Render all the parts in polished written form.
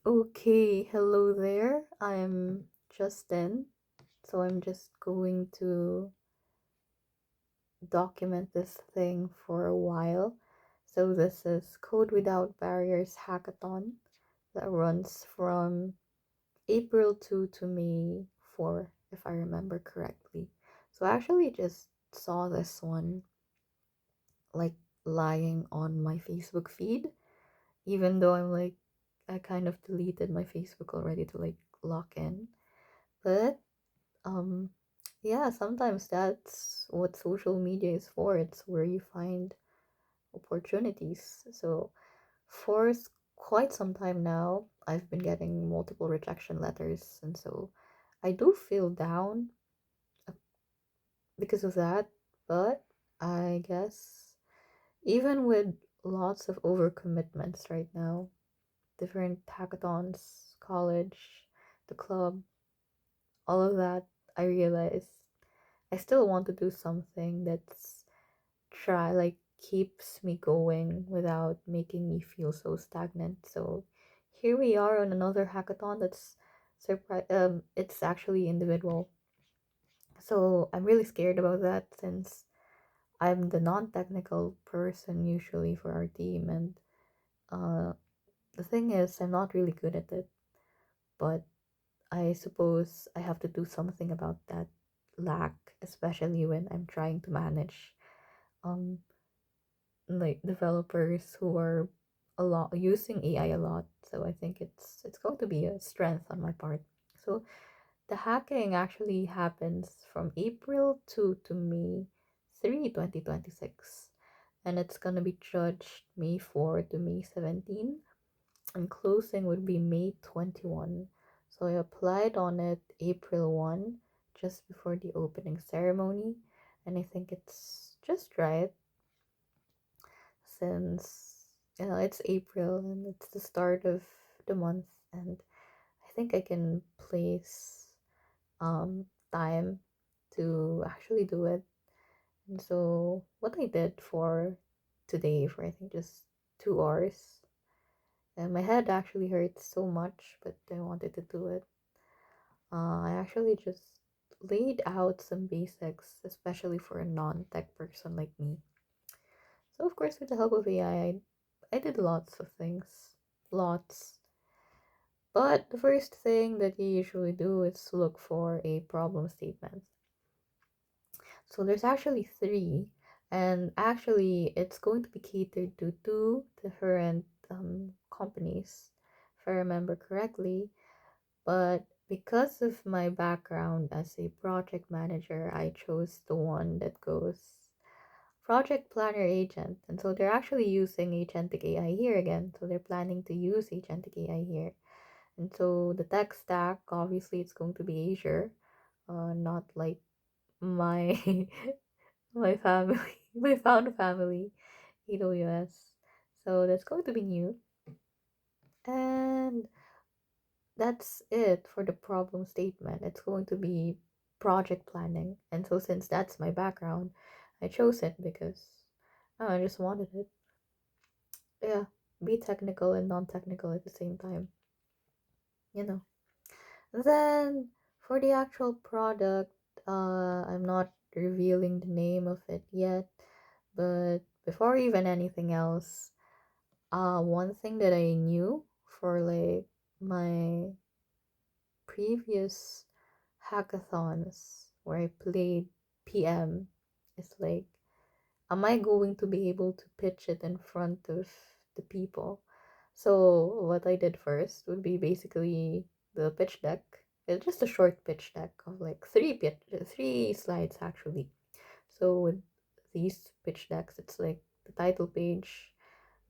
Okay, hello there. I'm Justin. So I'm just going to document this thing for a while. So this is Code Without Barriers Hackathon that runs from April 2 to May 4, if I remember correctly. So I actually just saw this one like lying on my Facebook feed, even though I kind of deleted my Facebook already to like lock in. But um yeah, sometimes that's what social media is for. It's where you find opportunities. So for quite some time now, I've been getting multiple rejection letters, and so I do feel down uh, because of that. But I guess even with lots of overcommitments right now, different hackathons, college, the club, all of that, I realize I still want to do something that's keeps me going without making me feel so stagnant. So here we are on another hackathon that's it's actually individual. So I'm really scared about that since I'm the non-technical person usually for our team, and uh the thing is I'm not really good at it, but I suppose I have to do something about that lack, especially when I'm trying to manage um like developers who are a lot using AI a lot. So I think it's going to be a strength on my part. So the hacking actually happens from April 2 to May 3, 2026. And it's gonna be judged May 4 to May 17. And closing would be May 21. So I applied on it April 1, just before the opening ceremony. And I think it's just right since it's April and it's the start of the month, and I think I can place um time to actually do it. And so what I did for today for I think just 2 hours, and my head actually hurts so much, but I wanted to do it. I actually just laid out some basics, especially for a non-tech person like me. So of course, with the help of AI, I did lots of things, lots. But the first thing that you usually do is look for a problem statement. So there's actually three, and actually it's going to be catered to two different companies, if I remember correctly. But because of my background as a project manager, I chose the one that goes project planner agent. And so they're actually using agentic AI here again. So they're planning to use agentic AI here. And so the tech stack, obviously, it's going to be Azure, not like my my family, my found family, AWS. So that's going to be new. And that's it for the problem statement. It's going to be project planning. And so since that's my background, I chose it because I just wanted it. Yeah, be technical and non-technical at the same time, you know. Then for the actual product, I'm not revealing the name of it yet, but before even anything else, one thing that I knew for like my previous hackathons where I played PM is like, am I going to be able to pitch it in front of the people? So what I did first would be basically the pitch deck. It's just a short pitch deck of like three slides actually. So with these pitch decks, it's like the title page,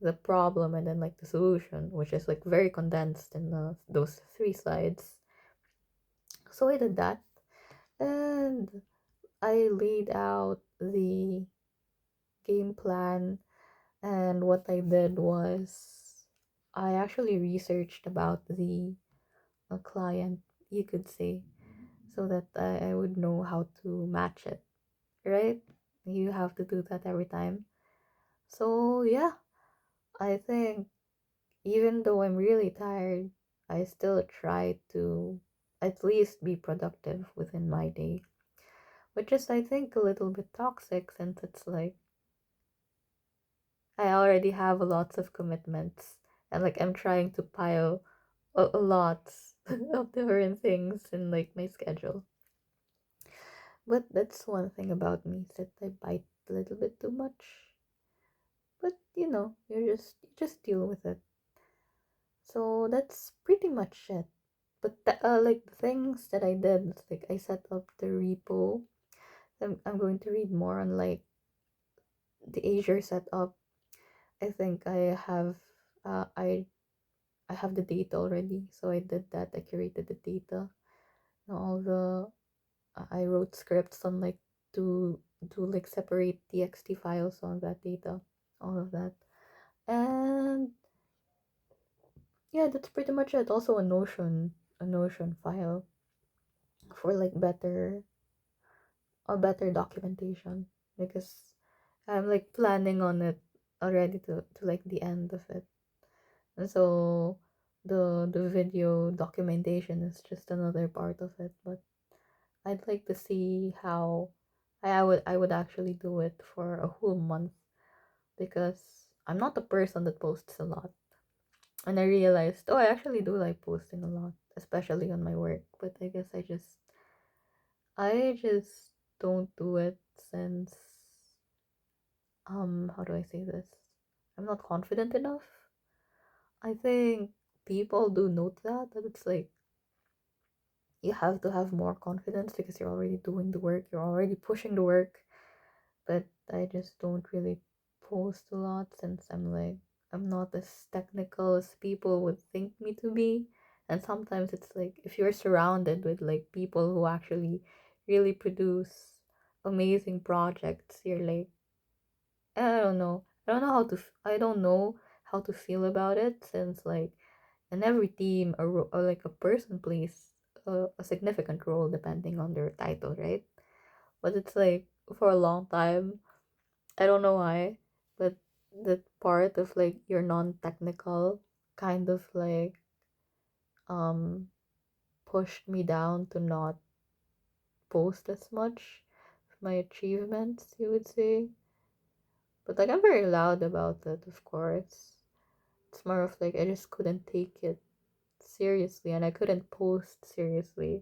the problem, and then like the solution, which is like very condensed in those 3 slides. So I did that, and I laid out the game plan. And what I did was I actually researched about the client, you could say, so that I would know how to match it, right? You have to do that every time. So, yeah, I think even though I'm really tired, I still try to at least be productive within my day, which is, I think, a little bit toxic since it's like I already have lots of commitments and like I'm trying to pile a lot of different things in like my schedule. But that's one thing about me is that I bite a little bit too much. But you just deal with it. So that's pretty much it. But like the things that I did, like I set up the repo. I'm going to read more on like the Azure setup. I think uh I I have the data already, so I did that. I curated the data. Now all the I wrote scripts on like to like separate txt files on that data, all of that, and yeah, that's pretty much it. Also a Notion file for like better documentation because I'm like planning on it already to like the end of it. And so the video documentation is just another part of it, but I'd like to see how I would actually do it for a whole month because I'm not a person that posts a lot. And I realized, oh, I actually do like posting a lot, especially on my work, but I guess I just don't do it since how do I say this? I'm not confident enough. I think people do note that it's like you have to have more confidence because you're already doing the work, you're already pushing the work. But I just don't really post a lot since I'm not as technical as people would think me to be. And sometimes it's like if you're surrounded with like people who actually really produce amazing projects, you're like I don't know. I don't know how to feel about it since like in every team or like a person plays a significant role depending on their title, right? But it's like for a long time, I don't know why, but that part of like your non-technical kind of like um pushed me down to not post as much my achievements, you would say. But like I'm very loud about it, of course. It's more of like I just couldn't take it seriously and I couldn't post seriously.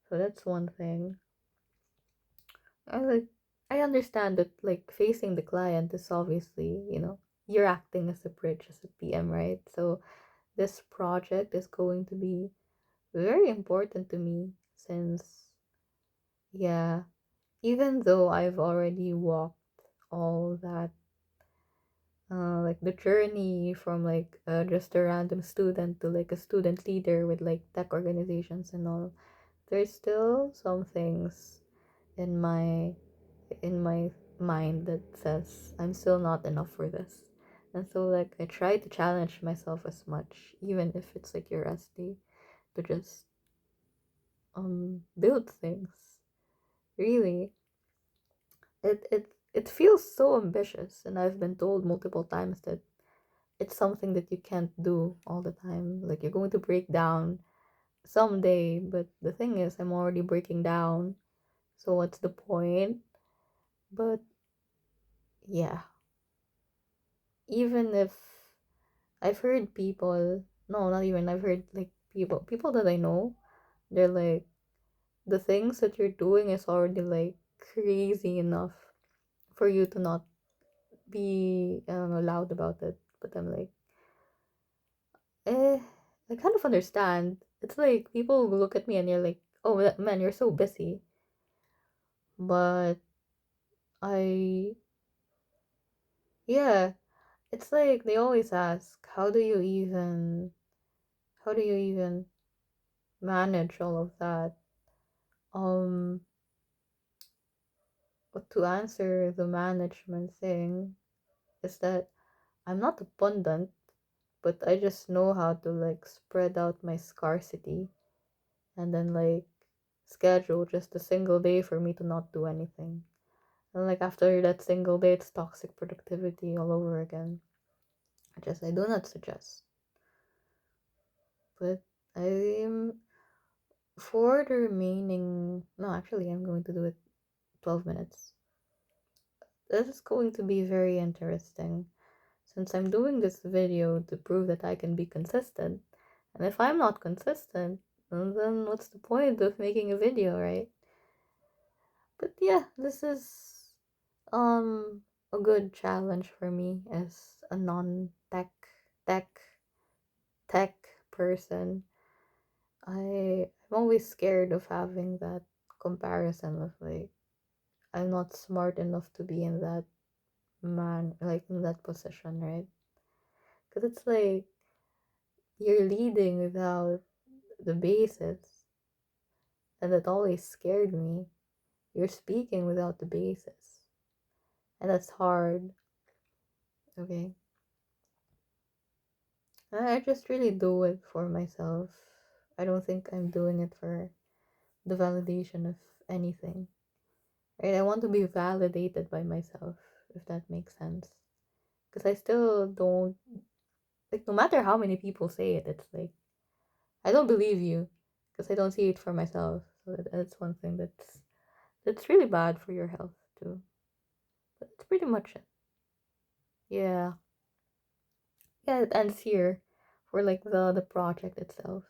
So that's one thing. I like I understand that like facing the client is obviously, you're acting as a bridge as a PM, right? So this project is going to be very important to me since yeah, even though I've already walked all that like the journey from like just a random student to like a student leader with like tech organizations and all, there's still some things in my mind that says I'm still not enough for this. And so like I try to challenge myself as much, even if it's like your SD, to just build things. Really. It feels so ambitious and I've been told multiple times that it's something that you can't do all the time. Like you're going to break down someday, but the thing is I'm already breaking down. So what's the point? But yeah, even if I've heard people, no, not even, I've heard like people that I know, they're like, the things that you're doing is already like crazy enough for you to not be, I don't know, loud about it. But I'm like, eh, I kind of understand. It's like people will look at me and you're like, oh man, you're so busy. But I, yeah, it's like they always ask, how do you even manage all of that? Um, but to answer the management thing is that I'm not abundant, but I just know how to like spread out my scarcity and then like schedule just a single day for me to not do anything. And like after that single day, it's toxic productivity all over again. I do not suggest. But I'm for the remaining. No, actually, I'm going to do it 12 minutes. This is going to be very interesting since I'm doing this video to prove that I can be consistent. And if I'm not consistent, then what's the point of making a video, right? But yeah, this is um a good challenge for me as a tech tech person. I'm always scared of having that comparison of like I'm not smart enough to be in that in that position, right? Because it's like you're leading without the basis, and that always scared me. You're speaking without the basis, and that's hard. Okay, I just really do it for myself. I don't think I'm doing it for the validation of anything, right? I want to be validated by myself, if that makes sense. Because I still don't, like, no matter how many people say it, it's like, I don't believe you because I don't see it for myself. So that's one thing that's really bad for your health too. But that's pretty much it. Yeah. Yeah, it ends here for like the project itself.